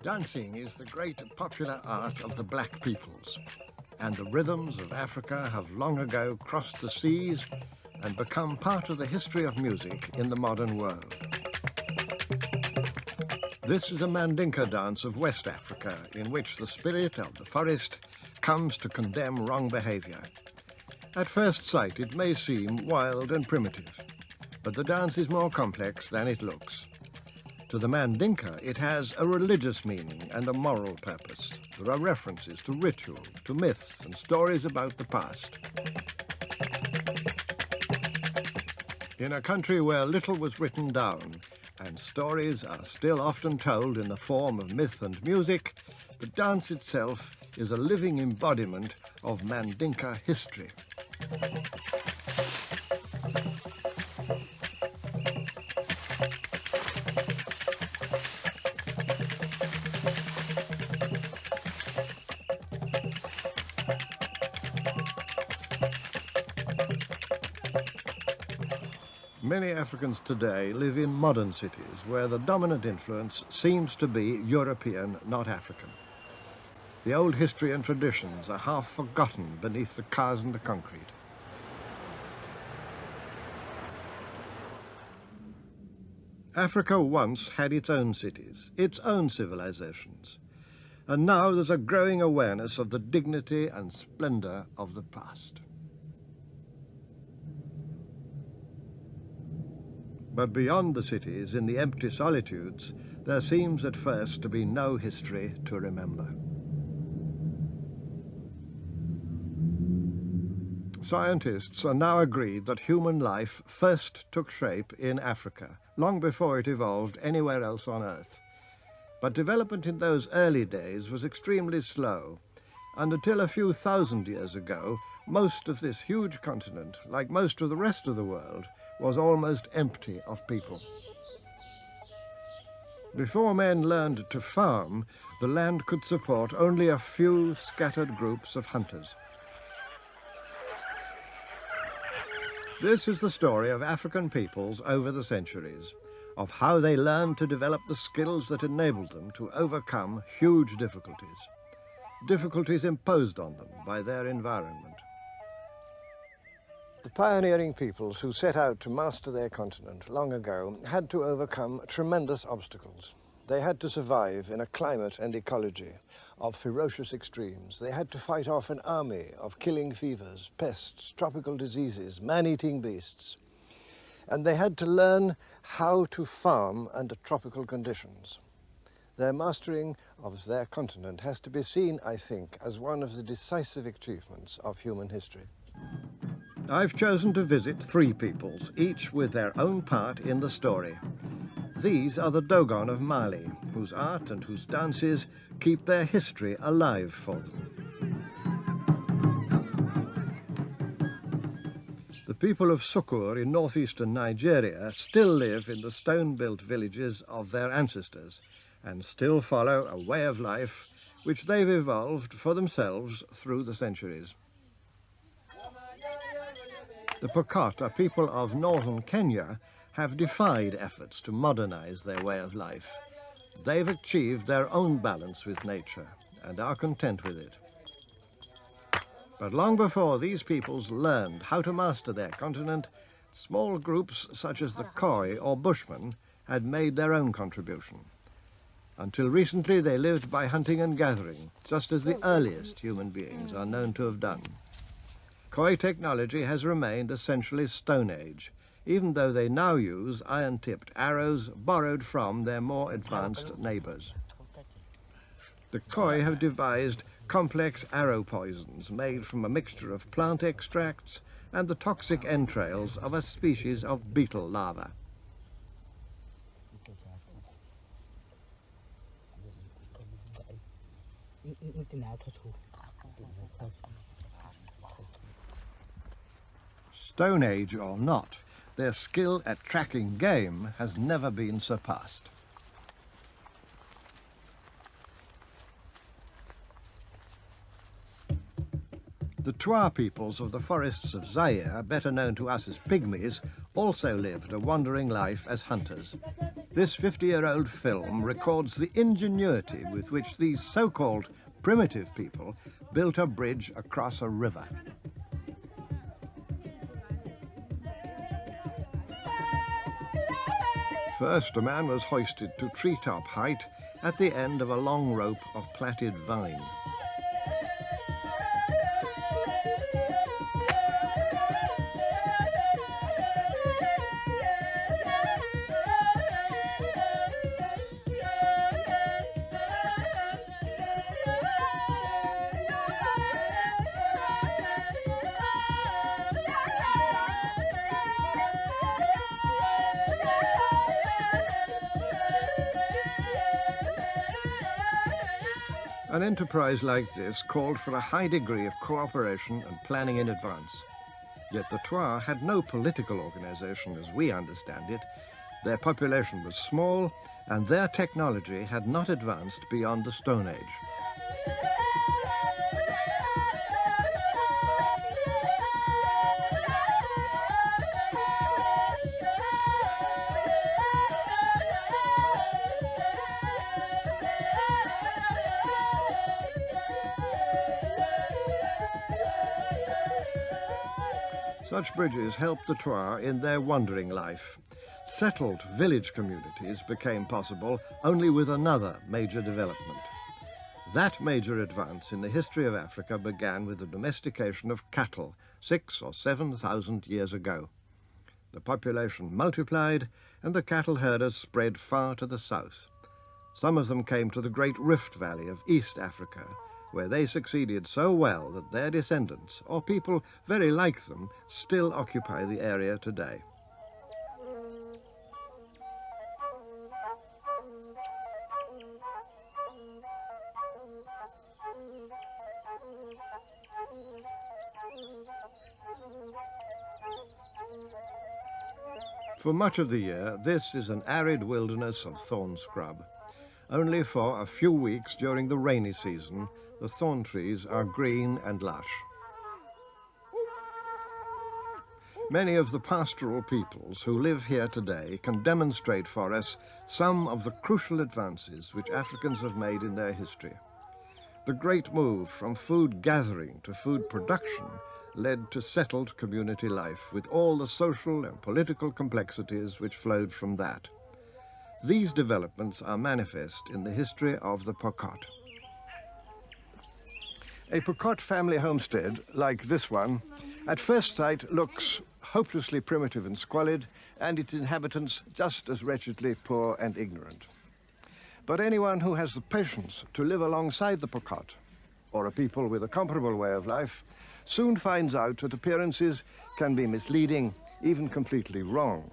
Dancing is the great popular art of the black peoples, and the rhythms of Africa have long ago crossed the seas and become part of the history of music in the modern world. This is a Mandinka dance of West Africa, in which the spirit of the forest comes to condemn wrong behavior. At first sight, it may seem wild and primitive, but the dance is more complex than it looks. To the Mandinka, it has a religious meaning and a moral purpose. There are references to ritual, to myths and stories about the past. In a country where little was written down and stories are still often told in the form of myth and music, the dance itself is a living embodiment of Mandinka history. Many Africans today live in modern cities where the dominant influence seems to be European, not African. The old history and traditions are half forgotten beneath the cars and the concrete. Africa once had its own cities, its own civilizations, and now there's a growing awareness of the dignity and splendor of the past. But beyond the cities, in the empty solitudes, there seems at first to be no history to remember. Scientists are now agreed that human life first took shape in Africa, long before it evolved anywhere else on Earth. But development in those early days was extremely slow, and until a few thousand years ago, most of this huge continent, like most of the rest of the world, was almost empty of people. Before men learned to farm, the land could support only a few scattered groups of hunters. This is the story of African peoples over the centuries, of how they learned to develop the skills that enabled them to overcome huge difficulties imposed on them by their environment. The pioneering peoples who set out to master their continent long ago had to overcome tremendous obstacles. They had to survive in a climate and ecology of ferocious extremes. They had to fight off an army of killing fevers, pests, tropical diseases, man-eating beasts. And they had to learn how to farm under tropical conditions. Their mastering of their continent has to be seen, I think, as one of the decisive achievements of human history. I've chosen to visit three peoples, each with their own part in the story. These are the Dogon of Mali, whose art and whose dances keep their history alive for them. The people of Sukur in northeastern Nigeria still live in the stone-built villages of their ancestors and still follow a way of life which they've evolved for themselves through the centuries. The Pokot, a people of northern Kenya, have defied efforts to modernize their way of life. They've achieved their own balance with nature and are content with it. But long before these peoples learned how to master their continent, small groups such as the Khoi or Bushmen had made their own contribution. Until recently, they lived by hunting and gathering, just as the earliest human beings are known to have done. Khoi technology has remained essentially Stone Age, even though they now use iron-tipped arrows borrowed from their more advanced neighbors. The Khoi have devised complex arrow poisons made from a mixture of plant extracts and the toxic entrails of a species of beetle larva. Stone Age or not, their skill at tracking game has never been surpassed. The Twa peoples of the forests of Zaire, better known to us as pygmies, also lived a wandering life as hunters. This 50-year-old film records the ingenuity with which these so-called primitive people built a bridge across a river. First, a man was hoisted to treetop height at the end of a long rope of plaited vine. An enterprise like this called for a high degree of cooperation and planning in advance. Yet the Twa had no political organization as we understand it. Their population was small and their technology had not advanced beyond the Stone Age. Such bridges helped the Twa in their wandering life. Settled village communities became possible only with another major development. That major advance in the history of Africa began with the domestication of cattle 6,000 or 7,000 years ago. The population multiplied and the cattle herders spread far to the south. Some of them came to the great Rift Valley of East Africa, where they succeeded so well that their descendants, or people very like them, still occupy the area today. For much of the year, this is an arid wilderness of thorn scrub. Only for a few weeks during the rainy season, the thorn trees are green and lush. Many of the pastoral peoples who live here today can demonstrate for us some of the crucial advances which Africans have made in their history. The great move from food gathering to food production led to settled community life with all the social and political complexities which flowed from that. These developments are manifest in the history of the Pokot. A Pokot family homestead, like this one, at first sight looks hopelessly primitive and squalid, and its inhabitants just as wretchedly poor and ignorant. But anyone who has the patience to live alongside the Pokot, or a people with a comparable way of life, soon finds out that appearances can be misleading, even completely wrong.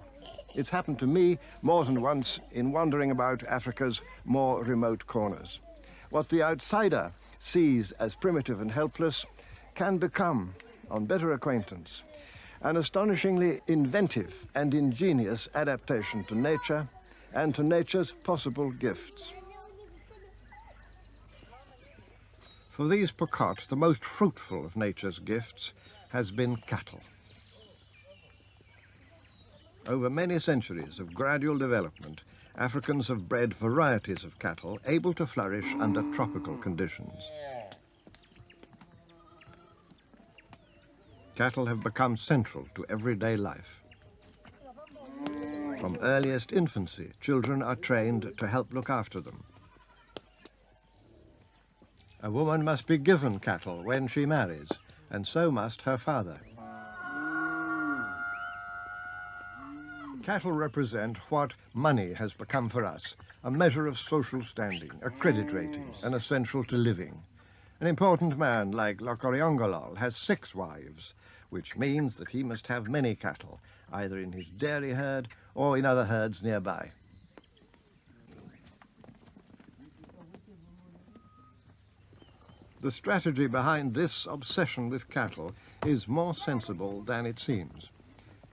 It's happened to me more than once in wandering about Africa's more remote corners. What the outsider sees as primitive and helpless can become, on better acquaintance, an astonishingly inventive and ingenious adaptation to nature and to nature's possible gifts. For these Pokot, the most fruitful of nature's gifts has been cattle. Over many centuries of gradual development, Africans have bred varieties of cattle able to flourish under tropical conditions. Cattle have become central to everyday life. From earliest infancy, children are trained to help look after them. A woman must be given cattle when she marries, and so must her father. Cattle represent what money has become for us, a measure of social standing, a credit rating, and essential to living. An important man like Lokoriongolol has 6 wives, which means that he must have many cattle, either in his dairy herd or in other herds nearby. The strategy behind this obsession with cattle is more sensible than it seems.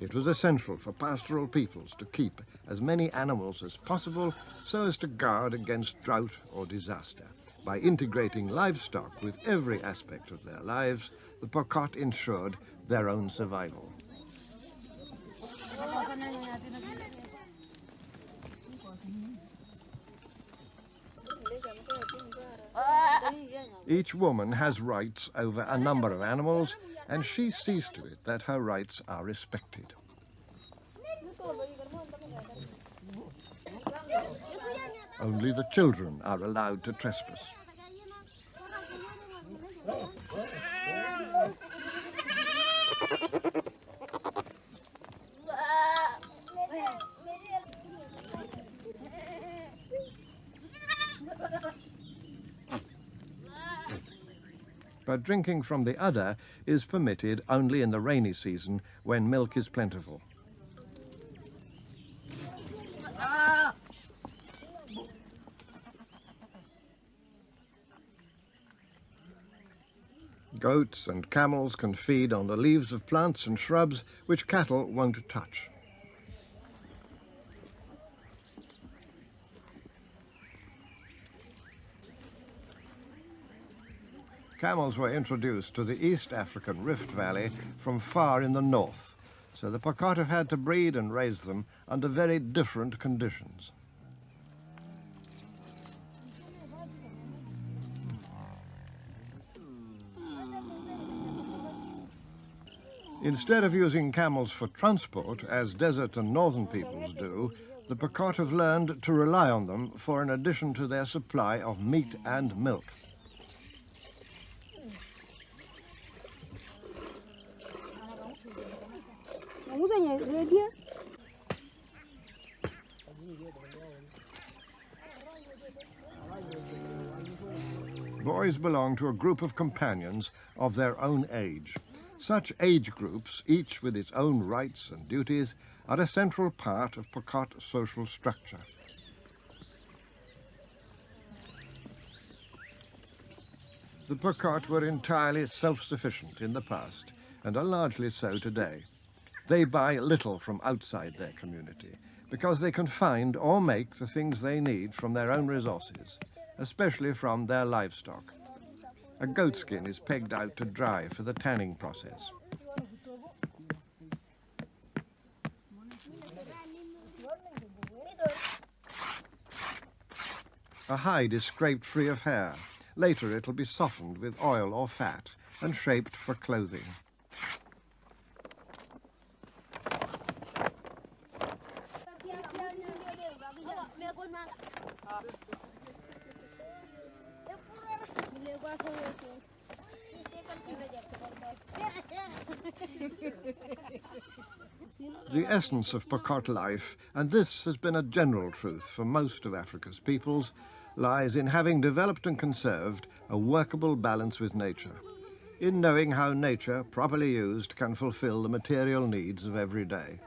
It was essential for pastoral peoples to keep as many animals as possible so as to guard against drought or disaster. By integrating livestock with every aspect of their lives, the Pokot ensured their own survival. Each woman has rights over a number of animals, and she sees to it that her rights are respected. Only the children are allowed to trespass. But drinking from the udder is permitted only in the rainy season when milk is plentiful. Goats and camels can feed on the leaves of plants and shrubs which cattle won't touch. Camels were introduced to the East African Rift Valley from far in the north, so the Pokot have had to breed and raise them under very different conditions. Instead of using camels for transport, as desert and northern peoples do, the Pokot have learned to rely on them for an addition to their supply of meat and milk. Boys belong to a group of companions of their own age. Such age groups, each with its own rights and duties, are a central part of Pokot social structure. The Pokot were entirely self-sufficient in the past and are largely so today. They buy little from outside their community because they can find or make the things they need from their own resources, especially from their livestock. A goat skin is pegged out to dry for the tanning process. A hide is scraped free of hair. Later it'll be softened with oil or fat and shaped for clothing. The essence of Pokot life, and this has been a general truth for most of Africa's peoples, lies in having developed and conserved a workable balance with nature, in knowing how nature, properly used, can fulfill the material needs of every day.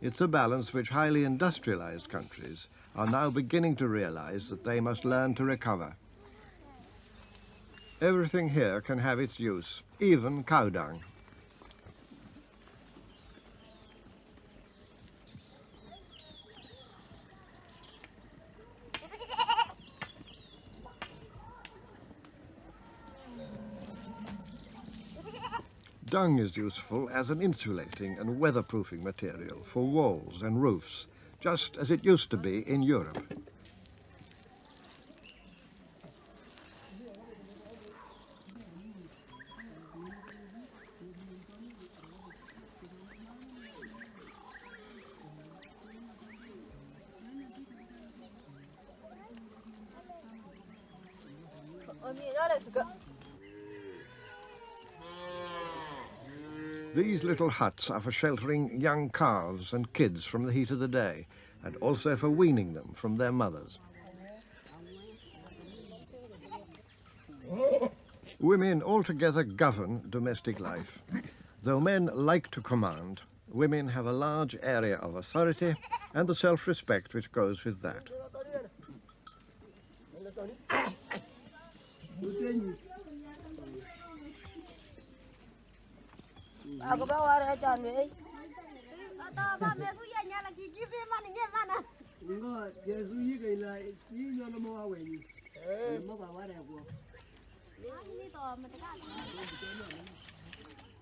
It's a balance which highly industrialized countries are now beginning to realize that they must learn to recover. Everything here can have its use, even cow dung. Dung is useful as an insulating and weatherproofing material for walls and roofs, just as it used to be in Europe. These little huts are for sheltering young calves and kids from the heat of the day, and also for weaning them from their mothers. Women altogether govern domestic life. Though men like to command, women have a large area of authority and the self-respect which goes with that.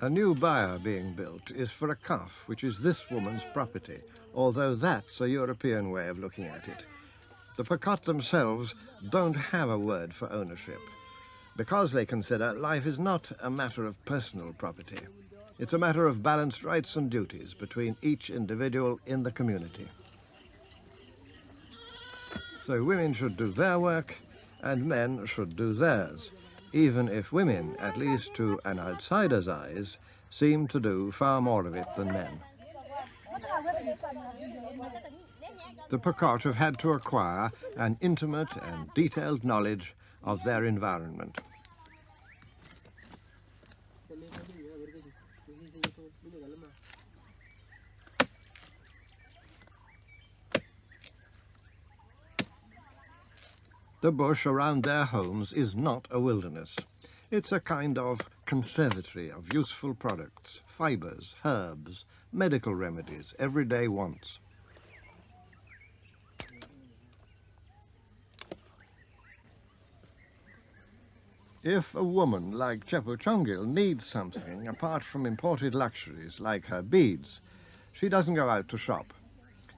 A new byre being built is for a calf, which is this woman's property, although that's a European way of looking at it. The Pokot themselves don't have a word for ownership, because they consider life is not a matter of personal property. It's a matter of balanced rights and duties between each individual in the community. So women should do their work and men should do theirs, even if women, at least to an outsider's eyes, seem to do far more of it than men. The Pokot have had to acquire an intimate and detailed knowledge of their environment. The bush around their homes is not a wilderness. It's a kind of conservatory of useful products, fibres, herbs, medical remedies, everyday wants. If a woman like Chepuchongil needs something apart from imported luxuries like her beads, she doesn't go out to shop.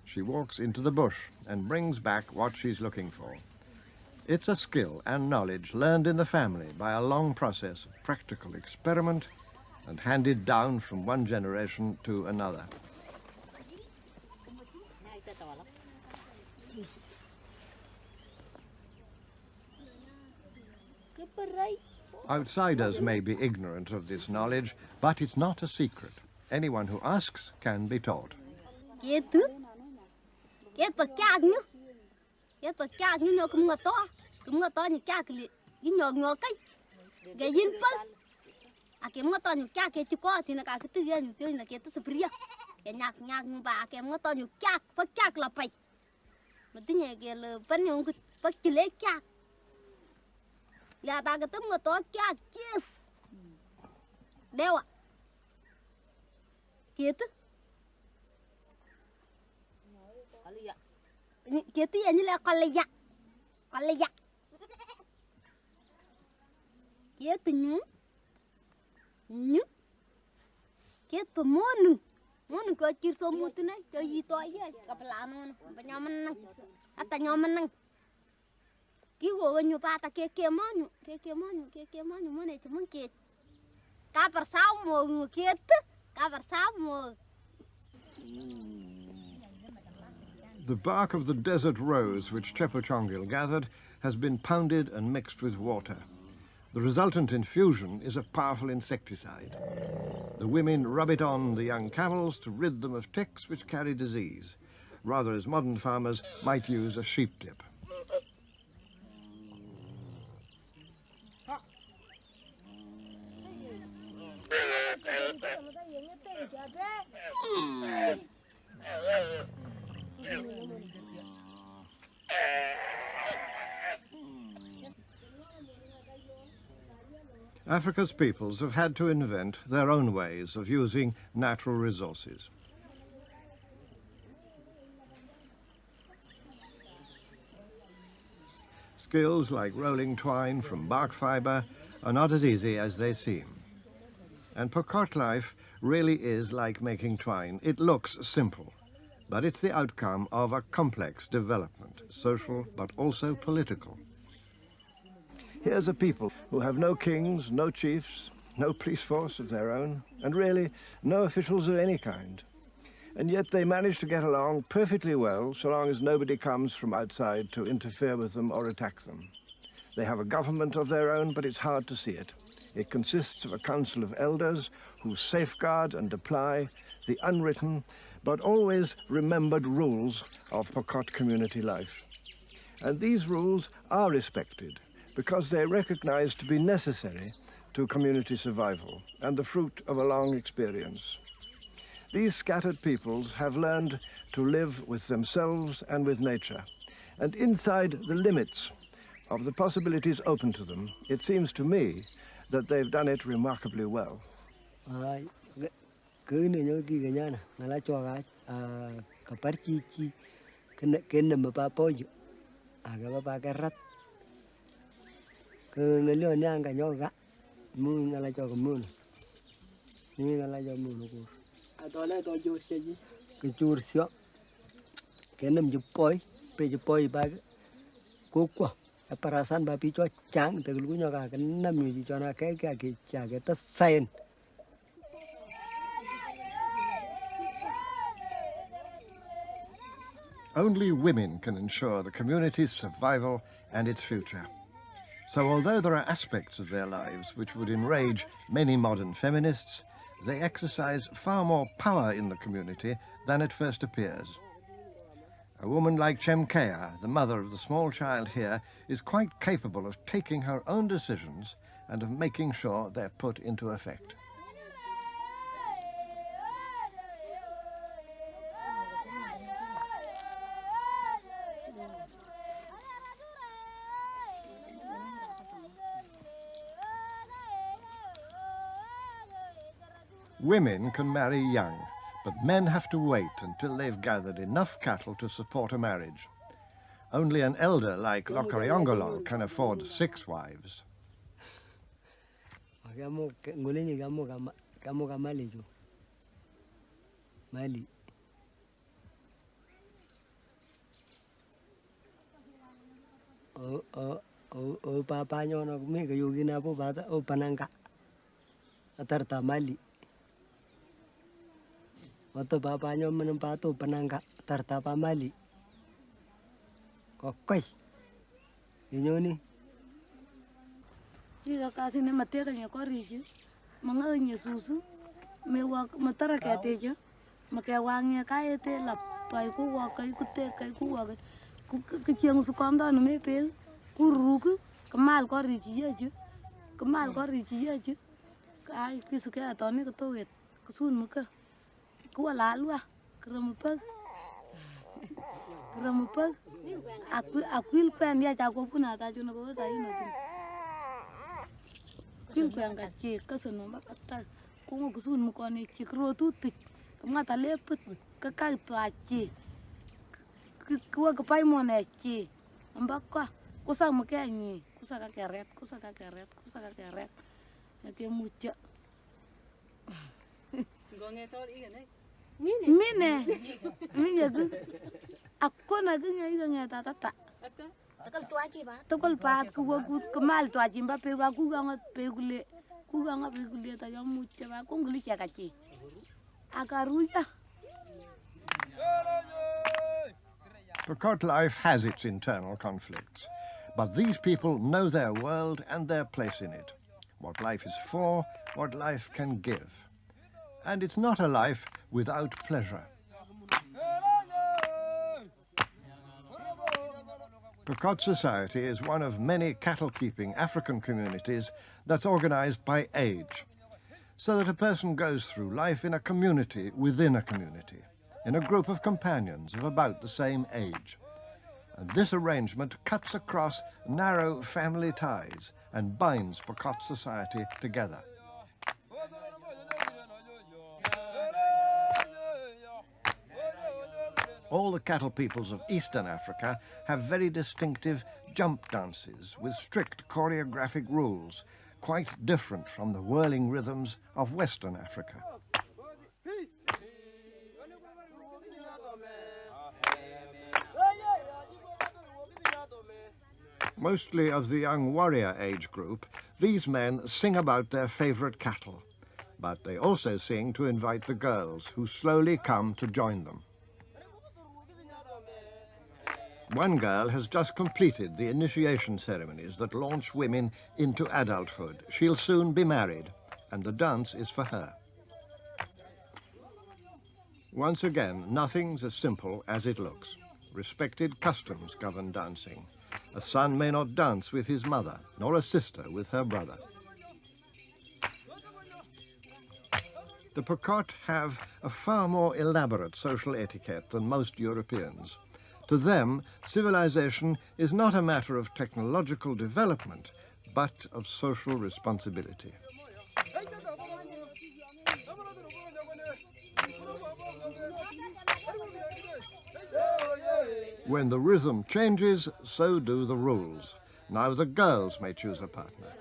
She walks into the bush and brings back what she's looking for. It's a skill and knowledge learned in the family by a long process of practical experiment and handed down from one generation to another. Outsiders may be ignorant of this knowledge, but it's not a secret. Anyone who asks can be taught. The bark of the desert rose which Chepuchongil gathered has been pounded and mixed with water. The resultant infusion is a powerful insecticide. The women rub it on the young camels to rid them of ticks which carry disease, rather as modern farmers might use a sheep dip. Africa's peoples have had to invent their own ways of using natural resources. Skills like rolling twine from bark fibre are not as easy as they seem. And Pokot life really is like making twine. It looks simple, but it's the outcome of a complex development, social but also political. Here's a people who have no kings, no chiefs, no police force of their own, and really no officials of any kind. And yet they manage to get along perfectly well so long as nobody comes from outside to interfere with them or attack them. They have a government of their own, but it's hard to see it. It consists of a council of elders who safeguard and apply the unwritten but always remembered rules of Pokot community life. And these rules are respected because they're recognized to be necessary to community survival and the fruit of a long experience. These scattered peoples have learned to live with themselves and with nature, and inside the limits of the possibilities open to them, it seems to me that they've done it remarkably well. Kene nyo giganyana ngala chwaga kaparchichi kene mapapoyo aga baba karat ke ngelio nyanga nyoga mu ngala chwaga mun ni ngala jo mun ko atole to jurseji ke jursyo kenem ju poi pe ju poi bag kokwa aparasan bapi cho chang te lu nyoga kenam ju cho na ke cha ke ta sen. Only women can ensure the community's survival and its future. So although there are aspects of their lives which would enrage many modern feminists, they exercise far more power in the community than at first appears. A woman like Chemkea, the mother of the small child here, is quite capable of taking her own decisions and of making sure they're put into effect. Women can marry young, but men have to wait until they've gathered enough cattle to support a marriage. Only an elder like Lokariongolol can afford 6 wives. Mali. O papa nyono mi ka yugina po bata o panangka. Atarta mali. Oto papa nyo menempato panangka tarta pa mali. Kokoi. Inyoni. Ika kasi ne mateka nya koriji. Manga nya susu. Me wa matara katejo. Maka wangnya kaete la pai ku wa kai ku te kai ku wa ku chiang su komda no me pe ku ruku kamal koriji yeju. Kamal koriji yeju. Ai kisu ke atone ko to wet. Kusun muka. Ku la lua. Keramupak. Keramupak. Aku pen ya jago puna ta jono ko ta ino tin. Kil pen ga chi kasono ba patal. Ku ngo kusun mu ko ni chikro tutik. Kamata leput ka ka to achi. Ku ga pai mo na chi. Ambakwa kusa mu ke ni, kusa ka keret, kusa ka keret, kusa ka keret. Ya ke mucha. Ngonge to igene. Mine. Mine gu. Aku na gu ngai ngai ta ta ta. Takal tuaji ba? Takal pat ku ku kemal tuaji ba pe ku ga pe gule. Ku ga pe gule ta yang mucha ba ku nguli cha kachi. Akaruya. Pokot life has its internal conflicts, but these people know their world and their place in it, what life is for, what life can give. And it's not a life without pleasure. Pokot society is one of many cattle-keeping African communities that's organized by age, so that a person goes through life in a community within a community, in a group of companions of about the same age. And this arrangement cuts across narrow family ties and binds Pokot society together. All the cattle peoples of Eastern Africa have very distinctive jump dances with strict choreographic rules, quite different from the whirling rhythms of Western Africa. Mostly of the young warrior age group, these men sing about their favorite cattle, but they also sing to invite the girls who slowly come to join them. One girl has just completed the initiation ceremonies that launch women into adulthood. She'll soon be married, and the dance is for her. Once again, nothing's as simple as it looks. Respected customs govern dancing. A son may not dance with his mother, nor a sister with her brother. The Pokot have a far more elaborate social etiquette than most Europeans. To them, civilization is not a matter of technological development, but of social responsibility. When the rhythm changes, so do the rules. Now the girls may choose a partner.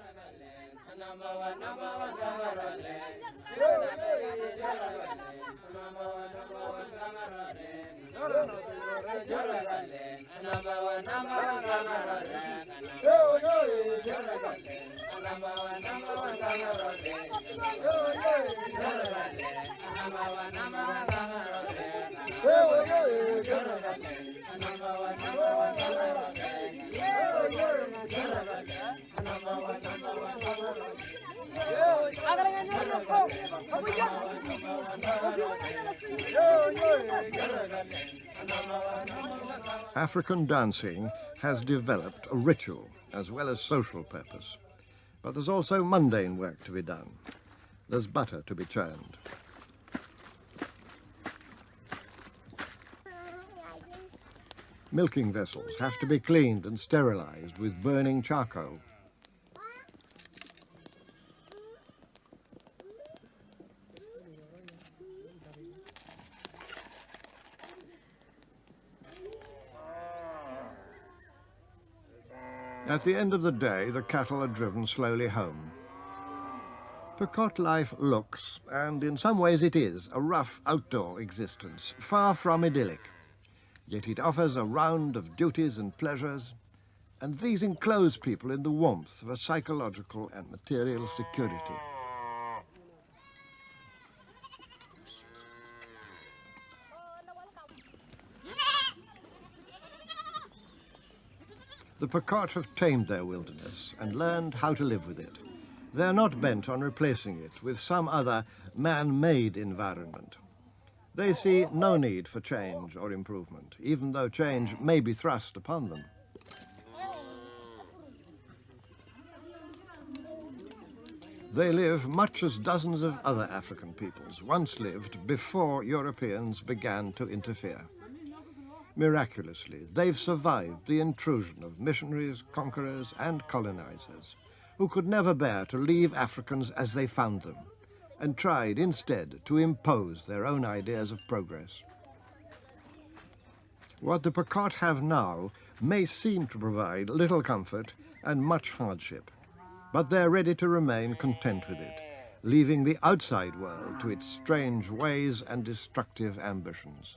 African dancing has developed a ritual as well as social purpose. But there's also mundane work to be done. There's butter to be churned. Milking vessels have to be cleaned and sterilized with burning charcoal. At the end of the day, the cattle are driven slowly home. Pekot life looks, and in some ways it is, a rough outdoor existence, far from idyllic. Yet it offers a round of duties and pleasures, and these enclose people in the warmth of a psychological and material security. The Pekot have tamed their wilderness and learned how to live with it. They're not bent on replacing it with some other man-made environment. They see no need for change or improvement, even though change may be thrust upon them. They live much as dozens of other African peoples once lived before Europeans began to interfere. Miraculously, they've survived the intrusion of missionaries, conquerors, and colonizers, who could never bear to leave Africans as they found them, and tried instead to impose their own ideas of progress. What the Pekot have now may seem to provide little comfort and much hardship, but they're ready to remain content with it, leaving the outside world to its strange ways and destructive ambitions.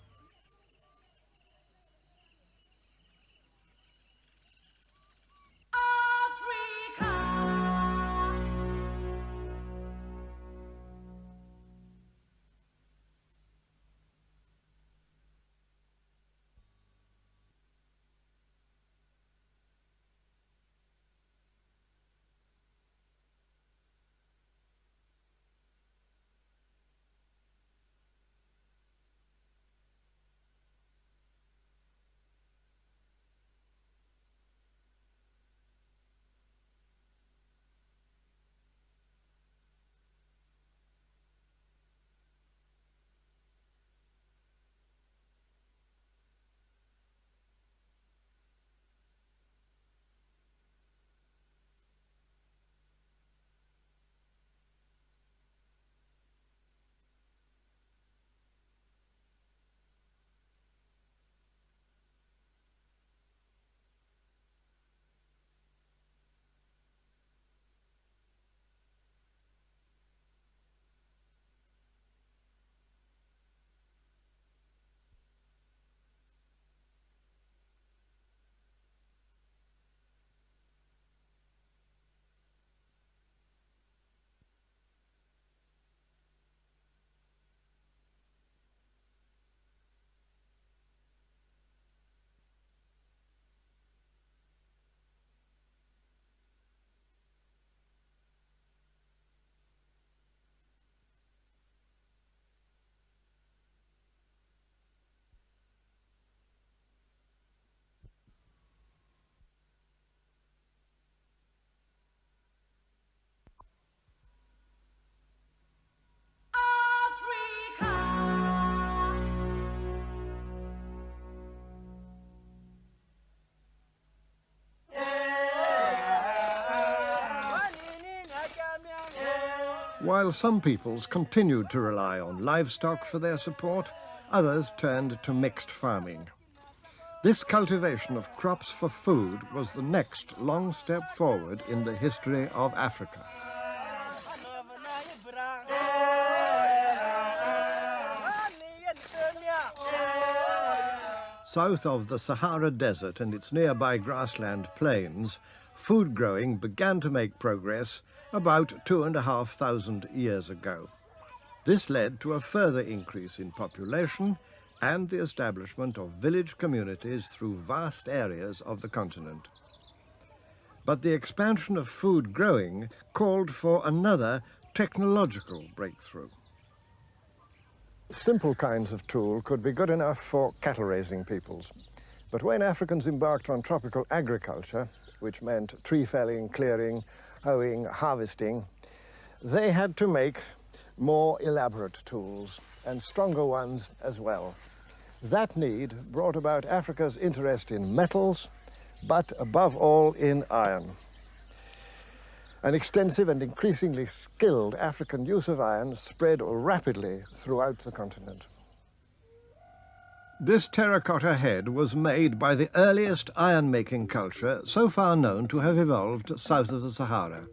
While some peoples continued to rely on livestock for their support, others turned to mixed farming. This cultivation of crops for food was the next long step forward in the history of Africa. South of the Sahara Desert and its nearby grassland plains, food growing began to make progress about 2,500 years ago. This led to a further increase in population and the establishment of village communities through vast areas of the continent. But the expansion of food growing called for another technological breakthrough. Simple kinds of tool could be good enough for cattle-raising peoples. But when Africans embarked on tropical agriculture, which meant tree felling, clearing, hoeing, harvesting, they had to make more elaborate tools, and stronger ones as well. That need brought about Africa's interest in metals, but above all in iron. An extensive and increasingly skilled African use of iron spread rapidly throughout the continent. This terracotta head was made by the earliest iron-making culture so far known to have evolved south of the Sahara.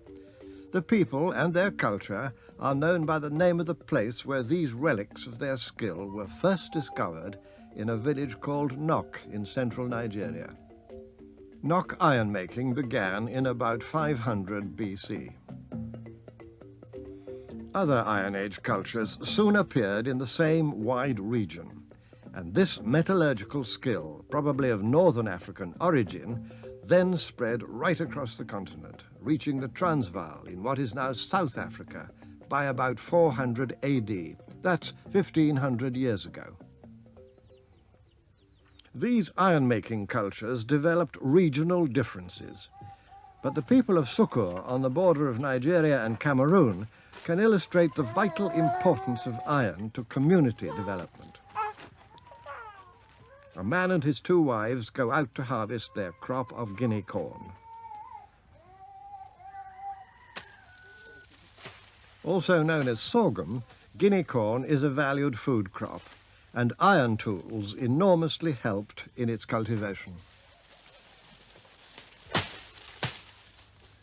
The people and their culture are known by the name of the place where these relics of their skill were first discovered, in a village called Nok in central Nigeria. Nok iron-making began in about 500 BC. Other Iron Age cultures soon appeared in the same wide region, and this metallurgical skill, probably of northern African origin, then spread right across the continent, reaching the Transvaal in what is now South Africa by about 400 AD. That's 1,500 years ago. These iron-making cultures developed regional differences, but the people of Sukur on the border of Nigeria and Cameroon can illustrate the vital importance of iron to community development. A man and his two wives go out to harvest their crop of guinea corn. Also known as sorghum, guinea corn is a valued food crop, and iron tools enormously helped in its cultivation.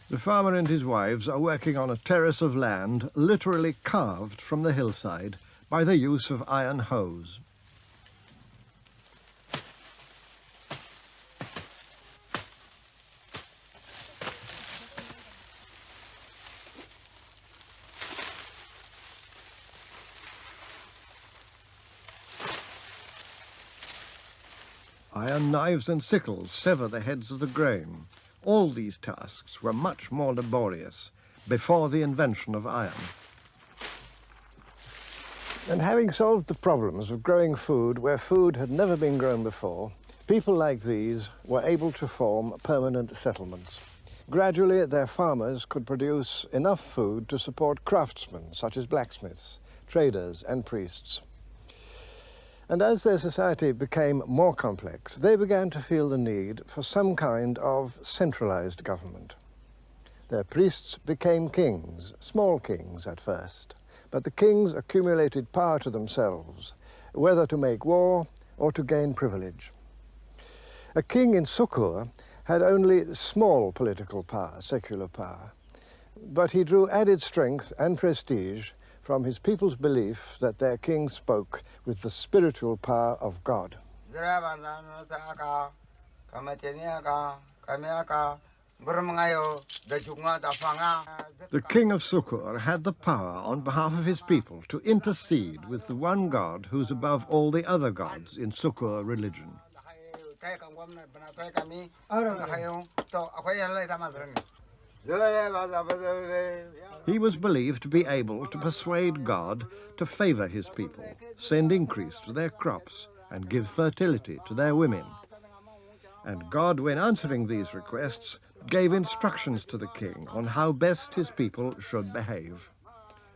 The farmer and his wives are working on a terrace of land literally carved from the hillside by the use of iron hoes. Iron knives and sickles sever the heads of the grain. All these tasks were much more laborious before the invention of iron. And having solved the problems of growing food where food had never been grown before, people like these were able to form permanent settlements. Gradually, their farmers could produce enough food to support craftsmen, such as blacksmiths, traders, and priests. And as their society became more complex, they began to feel the need for some kind of centralized government. Their priests became kings, small kings at first, but the kings accumulated power to themselves, whether to make war or to gain privilege. A king in Sukur had only small political power, secular power, but he drew added strength and prestige from his people's belief that their king spoke with the spiritual power of God. The king of Sukur had the power on behalf of his people to intercede with the one God who's above all the other gods in Sukur religion. He was believed to be able to persuade God to favor his people, send increase to their crops, and give fertility to their women. And God, when answering these requests, gave instructions to the king on how best his people should behave.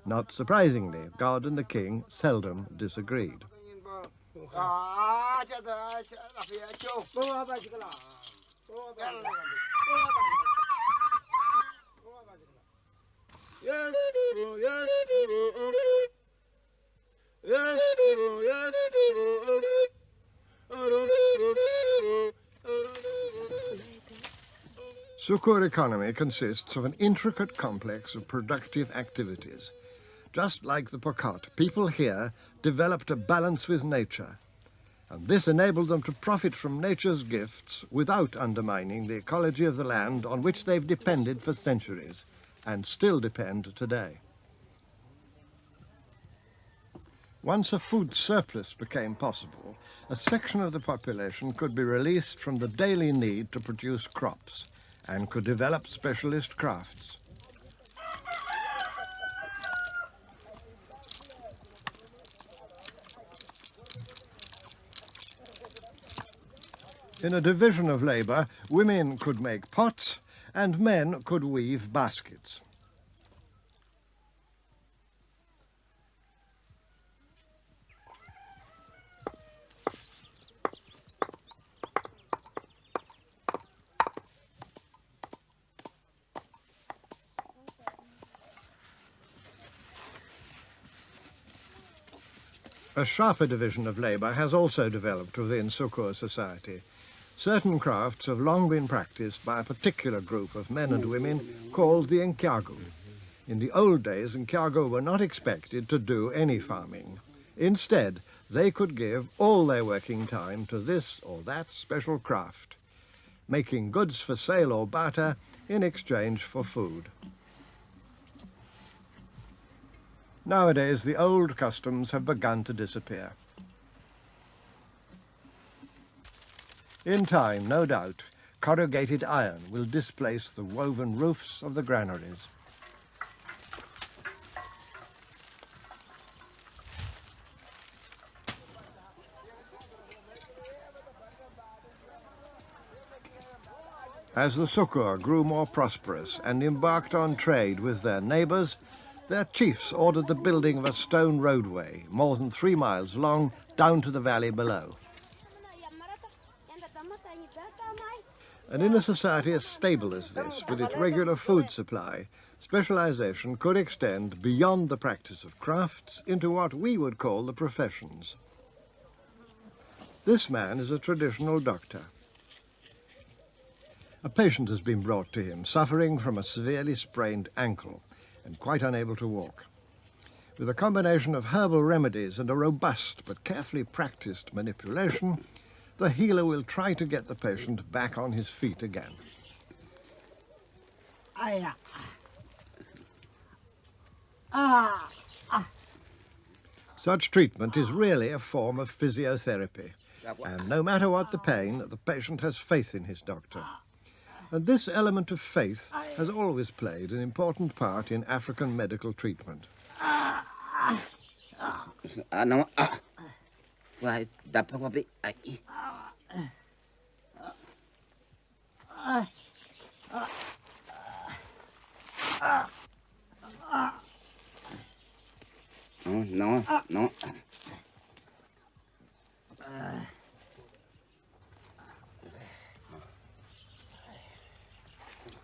Not surprisingly, God and the king seldom disagreed. Yes, yes. Sukur economy consists of an intricate complex of productive activities. Just like the Pokot, people here developed a balance with nature, and this enabled them to profit from nature's gifts without undermining the ecology of the land on which they've depended for centuries, and still depend today. Once a food surplus became possible, a section of the population could be released from the daily need to produce crops and could develop specialist crafts. In a division of labour, women could make pots and men could weave baskets. A sharper division of labour has also developed within Sukur society. Certain crafts have long been practiced by a particular group of men and women called the Nkyagu. In the old days, Nkyagu were not expected to do any farming. Instead, they could give all their working time to this or that special craft, making goods for sale or barter in exchange for food. Nowadays, the old customs have begun to disappear. In time, no doubt, corrugated iron will displace the woven roofs of the granaries. As the Sukur grew more prosperous and embarked on trade with their neighbours, their chiefs ordered the building of a stone roadway, more than 3 miles long, down to the valley below. And in a society as stable as this, with its regular food supply, specialization could extend beyond the practice of crafts into what we would call the professions. This man is a traditional doctor. A patient has been brought to him, suffering from a severely sprained ankle and quite unable to walk. With a combination of herbal remedies and a robust but carefully practiced manipulation, the healer will try to get the patient back on his feet again. Such treatment is really a form of physiotherapy, and no matter what the pain, the patient has faith in his doctor. And this element of faith has always played an important part in African medical treatment. No.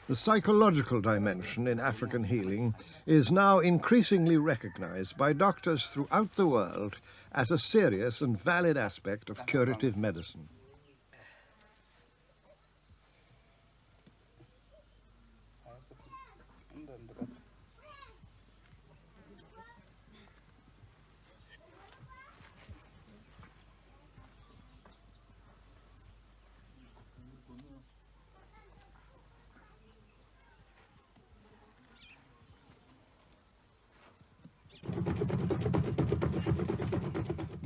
The psychological dimension in African healing is now increasingly recognized by doctors throughout the world as a serious and valid aspect of curative medicine.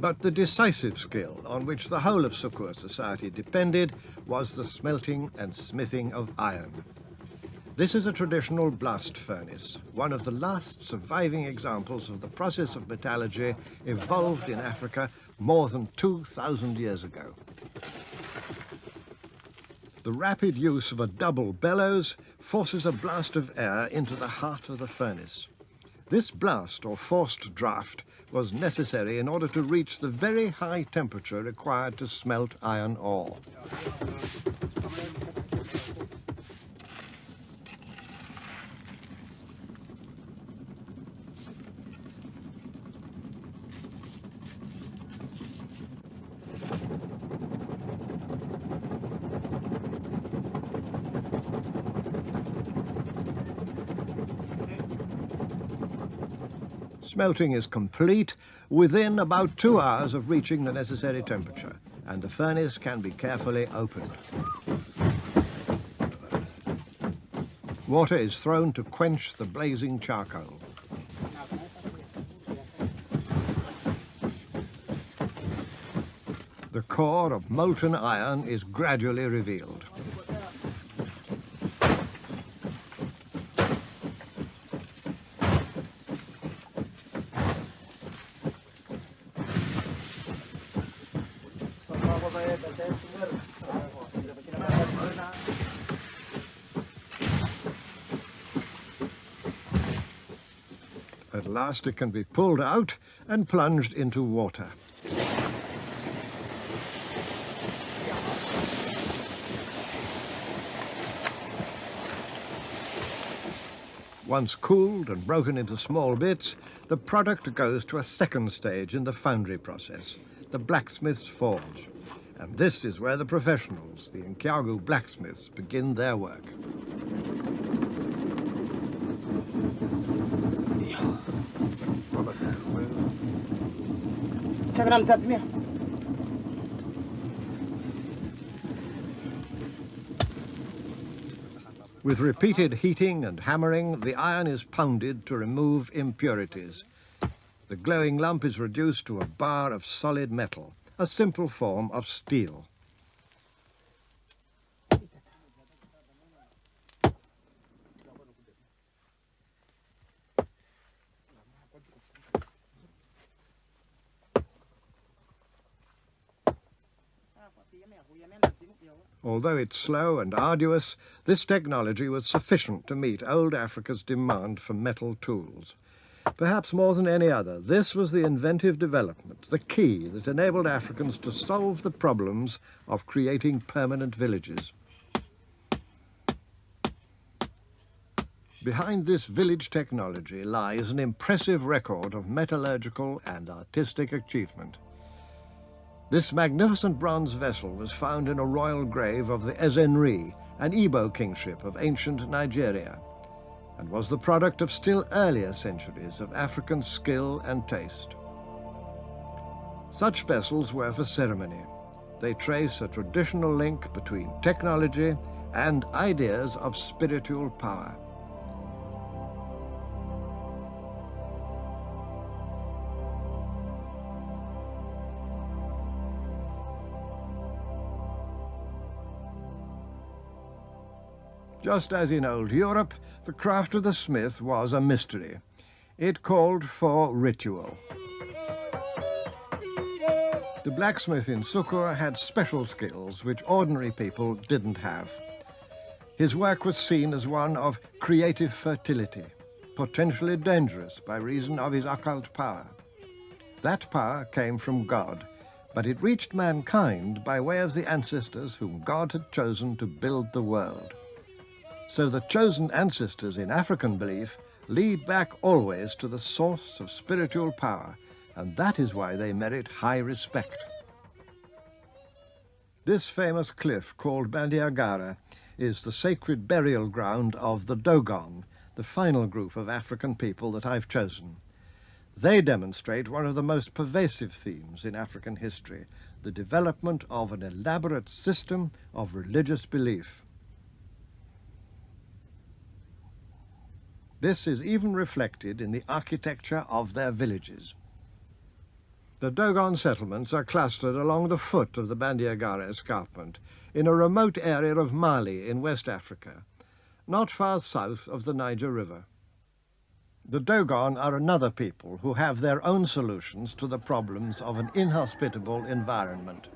But the decisive skill on which the whole of Sukur society depended was the smelting and smithing of iron. This is a traditional blast furnace, one of the last surviving examples of the process of metallurgy evolved in Africa more than 2,000 years ago. The rapid use of a double bellows forces a blast of air into the heart of the furnace. This blast, or forced draft, was necessary in order to reach the very high temperature required to smelt iron ore. Smelting is complete within about 2 hours of reaching the necessary temperature, and the furnace can be carefully opened. Water is thrown to quench the blazing charcoal. The core of molten iron is gradually revealed. At last it can be pulled out and plunged into water. Once cooled and broken into small bits, the product goes to a second stage in the foundry process, the blacksmith's forge. And this is where the professionals, the Nkyagu blacksmiths, begin their work. With repeated heating and hammering, the iron is pounded to remove impurities. The glowing lump is reduced to a bar of solid metal, a simple form of steel. Although it's slow and arduous, this technology was sufficient to meet old Africa's demand for metal tools. Perhaps more than any other, this was the inventive development, the key that enabled Africans to solve the problems of creating permanent villages. Behind this village technology lies an impressive record of metallurgical and artistic achievement. This magnificent bronze vessel was found in a royal grave of the Ezenri, an Igbo kingship of ancient Nigeria, and was the product of still earlier centuries of African skill and taste. Such vessels were for ceremony. They trace a traditional link between technology and ideas of spiritual power. Just as in old Europe, the craft of the smith was a mystery. It called for ritual. The blacksmith in Sukur had special skills which ordinary people didn't have. His work was seen as one of creative fertility, potentially dangerous by reason of his occult power. That power came from God, but it reached mankind by way of the ancestors whom God had chosen to build the world. So the chosen ancestors in African belief lead back always to the source of spiritual power, and that is why they merit high respect. This famous cliff called Bandiagara is the sacred burial ground of the Dogon, the final group of African people that I've chosen. They demonstrate one of the most pervasive themes in African history, the development of an elaborate system of religious belief. This is even reflected in the architecture of their villages. The Dogon settlements are clustered along the foot of the Bandiagara escarpment in a remote area of Mali in West Africa, not far south of the Niger River. The Dogon are another people who have their own solutions to the problems of an inhospitable environment.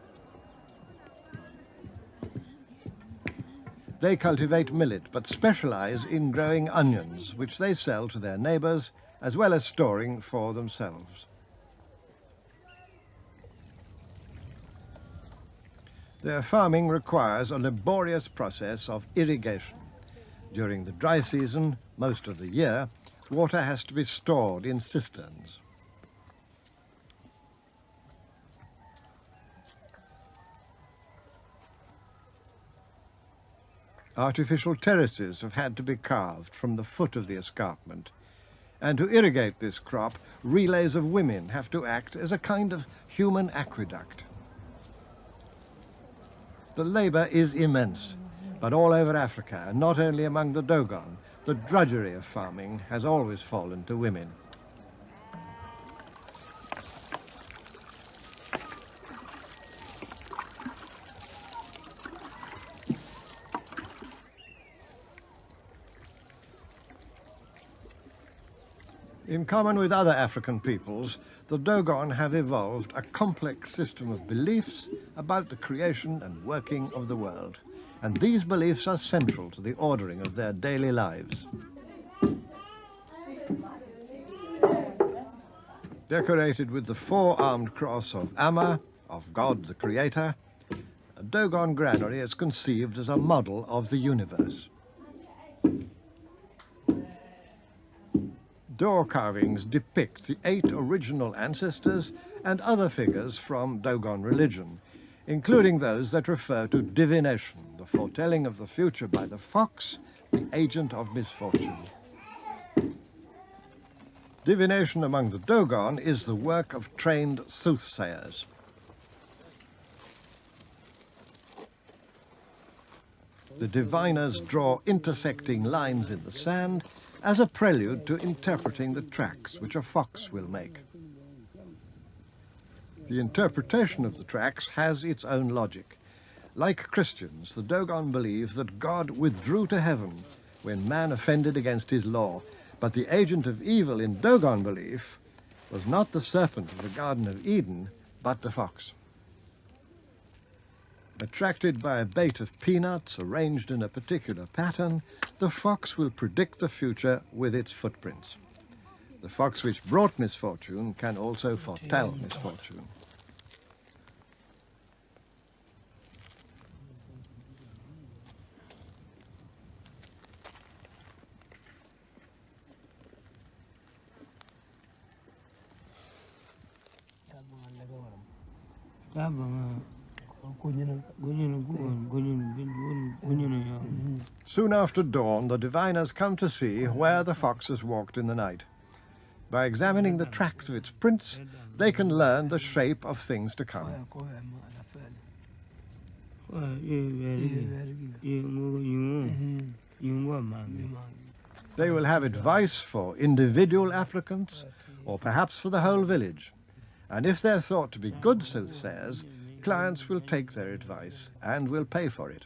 They cultivate millet, but specialize in growing onions, which they sell to their neighbors, as well as storing for themselves. Their farming requires a laborious process of irrigation. During the dry season, most of the year, water has to be stored in cisterns. Artificial terraces have had to be carved from the foot of the escarpment, And to irrigate this crop, relays of women have to act as a kind of human aqueduct. The labour is immense, but all over Africa, and not only among the Dogon, the drudgery of farming has always fallen to women. In common with other African peoples, the Dogon have evolved a complex system of beliefs about the creation and working of the world, and these beliefs are central to the ordering of their daily lives. Decorated with the four-armed cross of Amma, of God the Creator, a Dogon granary is conceived as a model of the universe. Door carvings depict the 8 original ancestors and other figures from Dogon religion, including those that refer to divination, the foretelling of the future by the fox, the agent of misfortune. Divination among the Dogon is the work of trained soothsayers. The diviners draw intersecting lines in the sand as a prelude to interpreting the tracks which a fox will make. The interpretation of the tracks has its own logic. Like Christians, the Dogon believe that God withdrew to heaven when man offended against his law, but the agent of evil in Dogon belief was not the serpent of the Garden of Eden, but the fox. Attracted by a bait of peanuts arranged in a particular pattern, the fox will predict the future with its footprints. The fox which brought misfortune can also foretell misfortune. Soon after dawn, the diviners come to see where the fox has walked in the night. By examining the tracks of its prints, they can learn the shape of things to come. They will have advice for individual applicants, or perhaps for the whole village. And if they're thought to be good soothsayers, clients will take their advice and will pay for it.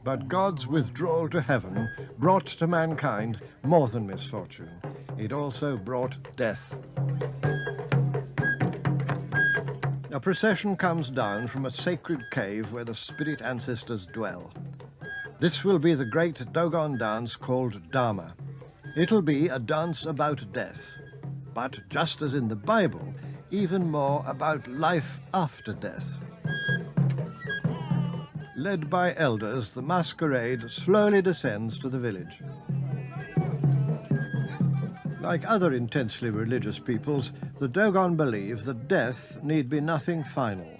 But God's withdrawal to heaven brought to mankind more than misfortune. It also brought death. A procession comes down from a sacred cave where the spirit ancestors dwell. This will be the great Dogon dance called Dharma. It'll be a dance about death, but just as in the Bible, even more about life after death. Led by elders, the masquerade slowly descends to the village. Like other intensely religious peoples, the Dogon believe that death need be nothing final.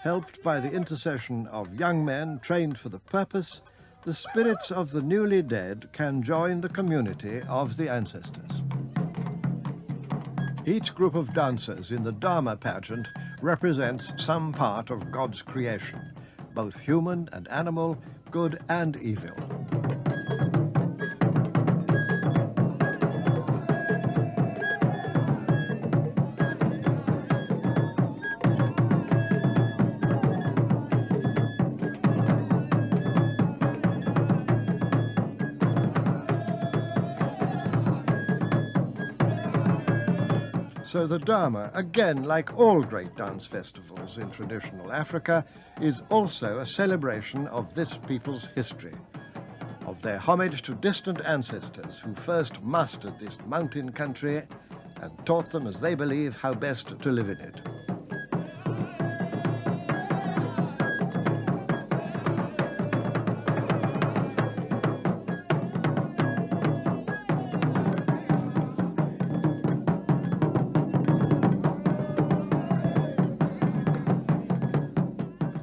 Helped by the intercession of young men trained for the purpose, the spirits of the newly dead can join the community of the ancestors. Each group of dancers in the Dharma pageant represents some part of God's creation, both human and animal, good and evil. So the Dharma, again like all great dance festivals in traditional Africa, is also a celebration of this people's history, of their homage to distant ancestors who first mastered this mountain country and taught them, as they believe, how best to live in it.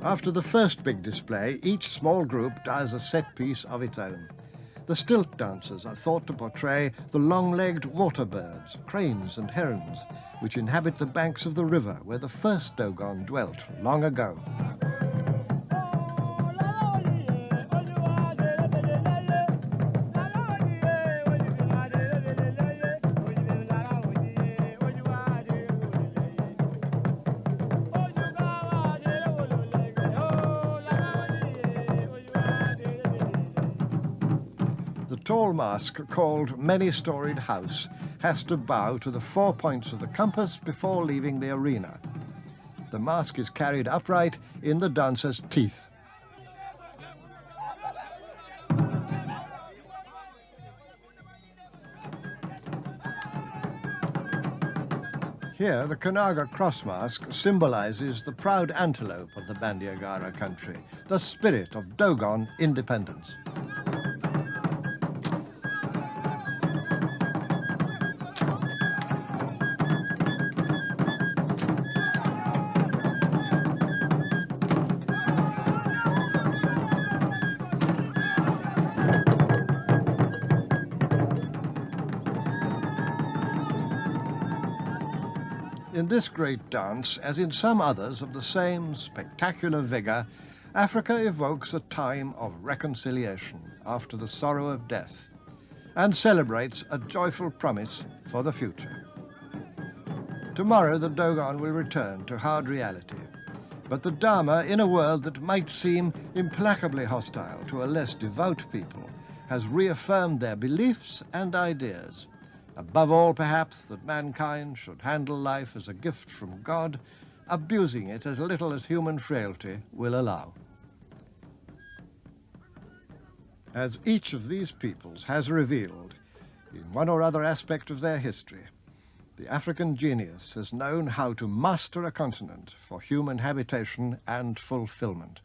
After the first big display, each small group does a set piece of its own. The stilt dancers are thought to portray the long-legged water birds, cranes and herons, which inhabit the banks of the river where the first Dogon dwelt long ago. The tall mask, called many-storied house, has to bow to the 4 points of the compass before leaving the arena. The mask is carried upright in the dancer's teeth. Here, the Kanaga cross mask symbolizes the proud antelope of the Bandiagara country, the spirit of Dogon independence. In this great dance, as in some others of the same spectacular vigour, Africa evokes a time of reconciliation after the sorrow of death and celebrates a joyful promise for the future. Tomorrow the Dogon will return to hard reality, but the Dharma, in a world that might seem implacably hostile to a less devout people, has reaffirmed their beliefs and ideas. Above all, perhaps, that mankind should handle life as a gift from God, abusing it as little as human frailty will allow. As each of these peoples has revealed, in one or other aspect of their history, the African genius has known how to master a continent for human habitation and fulfillment.